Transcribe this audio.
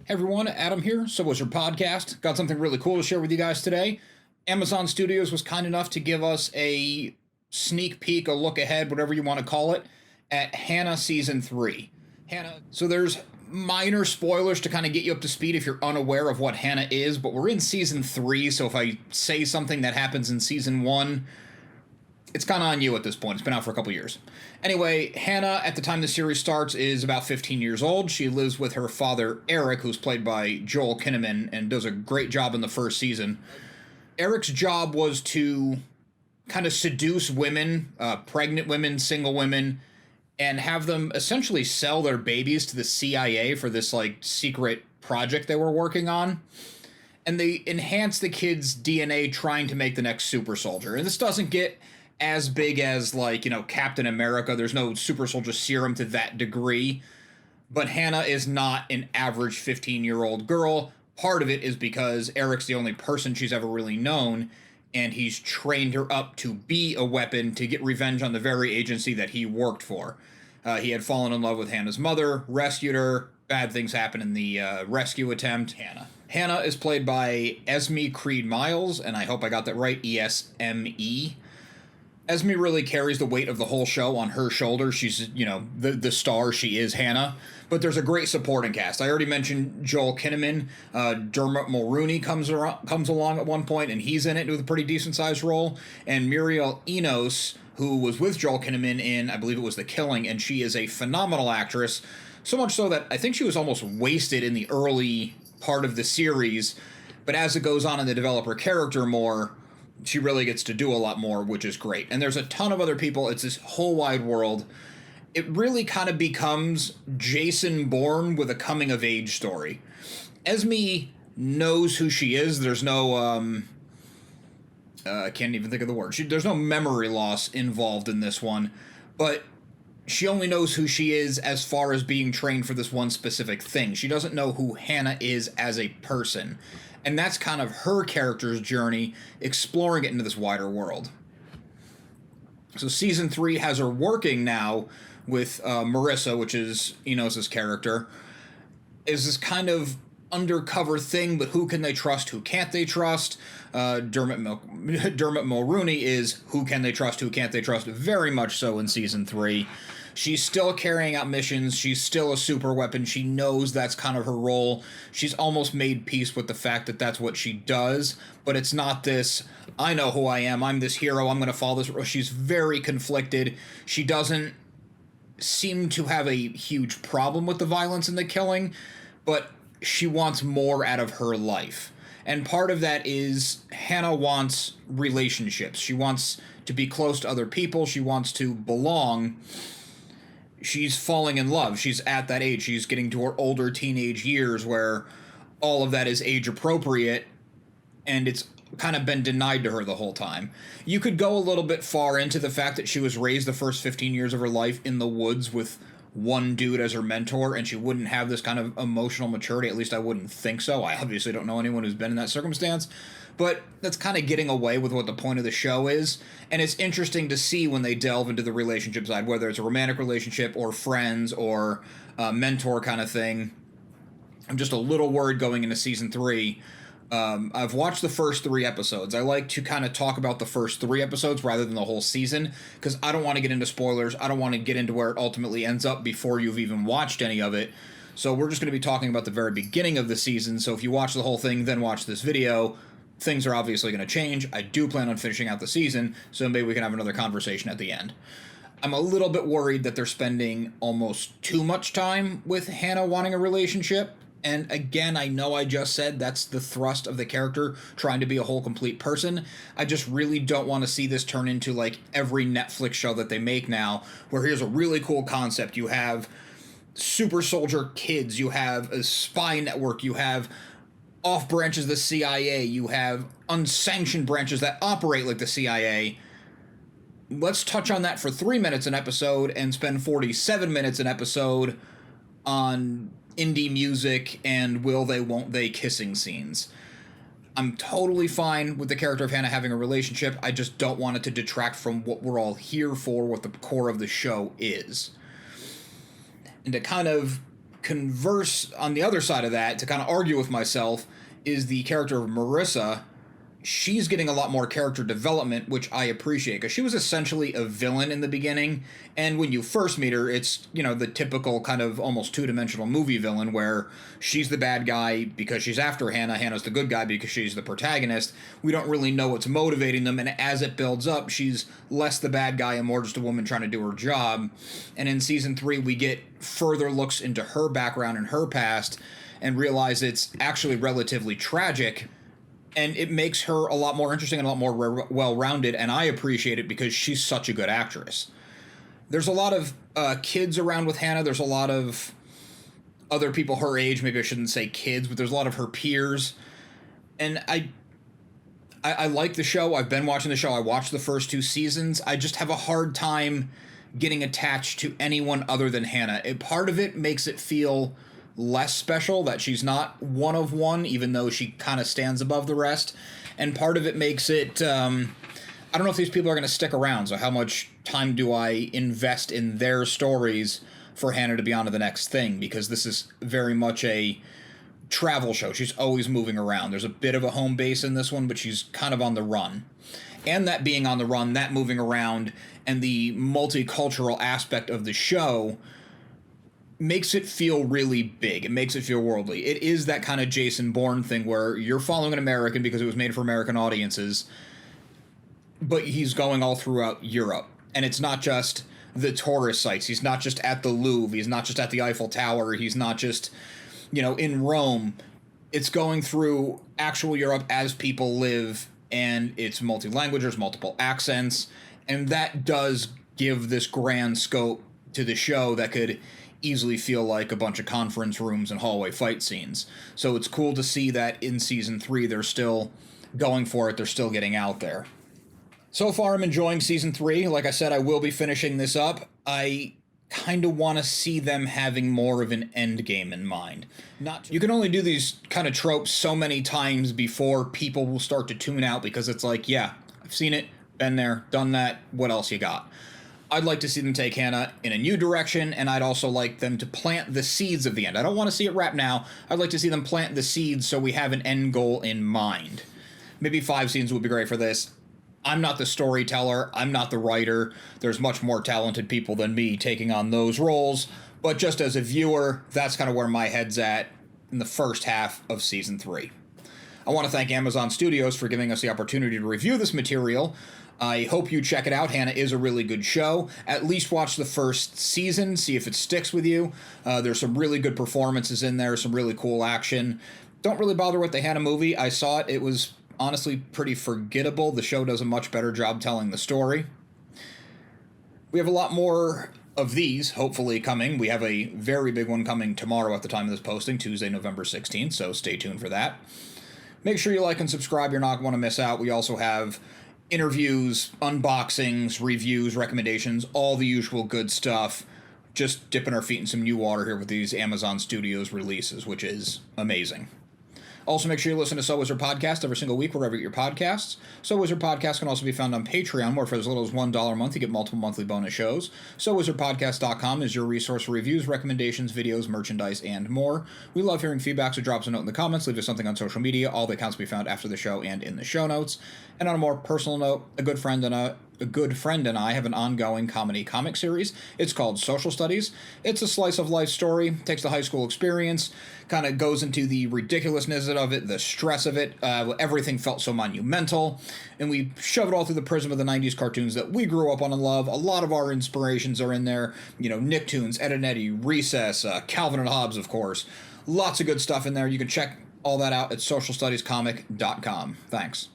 Hey everyone, Adam here, So Was Your Podcast. Got something really cool to share with you guys today. Amazon Studios was kind enough to give us a sneak peek, a look ahead, whatever you want to call it, at Hannah Season 3. So there's minor spoilers to kind of get you up to speed if you're unaware of what Hannah is, but we're in Season 3, so if I say something that happens in Season 1, it's kind of on you at this point. It's been out for a couple years. Anyway, Hannah, at the time the series starts, is about 15 years old. She lives with her father, Eric, who's played by Joel Kinnaman, and does a great job in the first season. Eric's job was to kind of seduce women, pregnant women, single women, and have them essentially sell their babies to the CIA for this, secret project they were working on. And they enhance the kid's DNA trying to make the next super soldier. And this doesn't get as big as, Captain America. There's no super soldier serum to that degree. But Hannah is not an average 15-year-old girl. Part of it is because Eric's the only person she's ever really known, and he's trained her up to be a weapon to get revenge on the very agency that he worked for. He had fallen in love with Hannah's mother, rescued her. Bad things happen in the rescue attempt. Hannah is played by Esme Creed Miles, and I hope I got that right, E-S-M-E. Esme really carries the weight of the whole show on her shoulders. She's, the star. She is Hannah. But there's a great supporting cast. I already mentioned Joel Kinnaman. Dermot Mulroney comes along at one point, and he's in it with a pretty decent-sized role. And Muriel Enos, who was with Joel Kinnaman in, I believe it was The Killing, and she is a phenomenal actress. So much so that I think she was almost wasted in the early part of the series. But as it goes on and they develop her character more, she really gets to do a lot more, which is great. And there's a ton of other people. It's this whole wide world. It really kind of becomes Jason Bourne with a coming-of-age story. Esme knows who she is. There's no, I can't even think of the word. There's no memory loss involved in this one. But she only knows who she is as far as being trained for this one specific thing. She doesn't know who Hannah is as a person. And that's kind of her character's journey, exploring it into this wider world. So Season 3 has her working now with Marissa, which is Enos' character, is this kind of undercover thing, but who can they trust, who can't they trust? Dermot Mulroney is who can they trust, who can't they trust, very much so in Season 3. She's still carrying out missions. She's still a super weapon. She knows that's kind of her role. She's almost made peace with the fact that that's what she does, but it's not this, I know who I am, I'm this hero, I'm going to follow this. She's very conflicted. She doesn't seem to have a huge problem with the violence and the killing, but she wants more out of her life. And part of that is Hannah wants relationships. She wants to be close to other people. She wants to belong. She's falling in love. She's at that age. She's getting to her older teenage years where all of that is age appropriate, and it's kind of been denied to her the whole time. You could go a little bit far into the fact that she was raised the first 15 years of her life in the woods with one dude as her mentor, and she wouldn't have this kind of emotional maturity. At least I wouldn't think so. I obviously don't know anyone who's been in that circumstance, but that's kind of getting away with what the point of the show is. And it's interesting to see when they delve into the relationship side, whether it's a romantic relationship or friends or a mentor kind of thing. I'm just a little worried going into Season 3. I've watched the first 3 episodes. I like to kind of talk about the first 3 episodes rather than the whole season, because I don't want to get into spoilers. I don't want to get into where it ultimately ends up before you've even watched any of it. So we're just going to be talking about the very beginning of the season. So if you watch the whole thing, then watch this video, things are obviously going to change. I do plan on finishing out the season, so maybe we can have another conversation at the end. I'm a little bit worried that they're spending almost too much time with Hannah wanting a relationship. And again, I know I just said that's the thrust of the character, trying to be a whole complete person. I just really don't want to see this turn into like every Netflix show that they make now, where here's a really cool concept. You have super soldier kids, you have a spy network, you have off branches of the CIA, you have unsanctioned branches that operate like the CIA. Let's touch on that for 3 minutes an episode and spend 47 minutes an episode on indie music and will they, won't they kissing scenes. I'm totally fine with the character of Hannah having a relationship. I just don't want it to detract from what we're all here for, what the core of the show is. And to kind of converse on the other side of that, to kind of argue with myself, is the character of Marissa. She's getting a lot more character development, which I appreciate, because she was essentially a villain in the beginning, and when you first meet her, it's, you know, the typical kind of almost two-dimensional movie villain where she's the bad guy because she's after Hannah, Hannah's the good guy because she's the protagonist. We don't really know what's motivating them, and as it builds up, she's less the bad guy and more just a woman trying to do her job. And in season 3, we get further looks into her background and her past, and realize it's actually relatively tragic. And it makes her a lot more interesting and a lot more well-rounded, and I appreciate it because she's such a good actress. There's a lot of kids around with Hannah. There's a lot of other people her age. Maybe I shouldn't say kids, but there's a lot of her peers. And I like the show. I've been watching the show. I watched the first 2 seasons. I just have a hard time getting attached to anyone other than Hannah. Part of it makes it feel less special that she's not one of one, even though she kind of stands above the rest. And part of it makes it, I don't know if these people are going to stick around, so how much time do I invest in their stories for Hannah to be on to the next thing, because this is very much a travel show. She's always moving around. There's a bit of a home base in this one, but she's kind of on the run. And that being on the run, that moving around, and the multicultural aspect of the show makes it feel really big. It makes it feel worldly. It is that kind of Jason Bourne thing where you're following an American because it was made for American audiences, but he's going all throughout Europe. And it's not just the tourist sites. He's not just at the Louvre. He's not just at the Eiffel Tower. He's not just, you know, in Rome. It's going through actual Europe as people live, and it's multi-language, there's multiple accents, and that does give this grand scope to the show that could easily feel like a bunch of conference rooms and hallway fight scenes. So it's cool to see that in season 3 they're still going for it, they're still getting out there. So far I'm enjoying season 3. Like I said, I will be finishing this up. I kind of want to see them having more of an end game in mind. You can only do these kind of tropes so many times before people will start to tune out, because it's like, yeah, I've seen it, been there, done that, what else you got? I'd like to see them take Hannah in a new direction, and I'd also like them to plant the seeds of the end. I don't want to see it wrap now. I'd like to see them plant the seeds so we have an end goal in mind. Maybe 5 seasons would be great for this. I'm not the storyteller. I'm not the writer. There's much more talented people than me taking on those roles. But just as a viewer, that's kind of where my head's at in the first half of season 3. I want to thank Amazon Studios for giving us the opportunity to review this material. I hope you check it out. Hannah is a really good show. At least watch the first season, see if it sticks with you. There's some really good performances in there, some really cool action. Don't really bother with the Hannah movie. I saw it. It was honestly pretty forgettable. The show does a much better job telling the story. We have a lot more of these, hopefully, coming. We have a very big one coming tomorrow at the time of this posting, Tuesday, November 16th, so stay tuned for that. Make sure you like and subscribe. You're not going to want to miss out. We also have interviews, unboxings, reviews, recommendations, all the usual good stuff. Just dipping our feet in some new water here with these Amazon Studios releases, which is amazing. Also, make sure you listen to So Wizard Podcast every single week wherever you get your podcasts. So Wizard Podcast can also be found on Patreon, where for as little as $1 a month, you get multiple monthly bonus shows. SoWizardPodcast.com is your resource for reviews, recommendations, videos, merchandise, and more. We love hearing feedback, so drop us a note in the comments, leave us something on social media. All the accounts can be found after the show and in the show notes. And on a more personal note, a good friend and I have an ongoing comedy comic series. It's called Social Studies. It's a slice of life story, takes the high school experience, kind of goes into the ridiculousness of it, the stress of it, everything felt so monumental, and we shove it all through the prism of the 90s cartoons that we grew up on and love. A lot of our inspirations are in there, you know, Nicktoons, Ed and Eddie, Recess, Calvin and Hobbes, of course. Lots of good stuff in there. You can check all that out at socialstudiescomic.com. Thanks.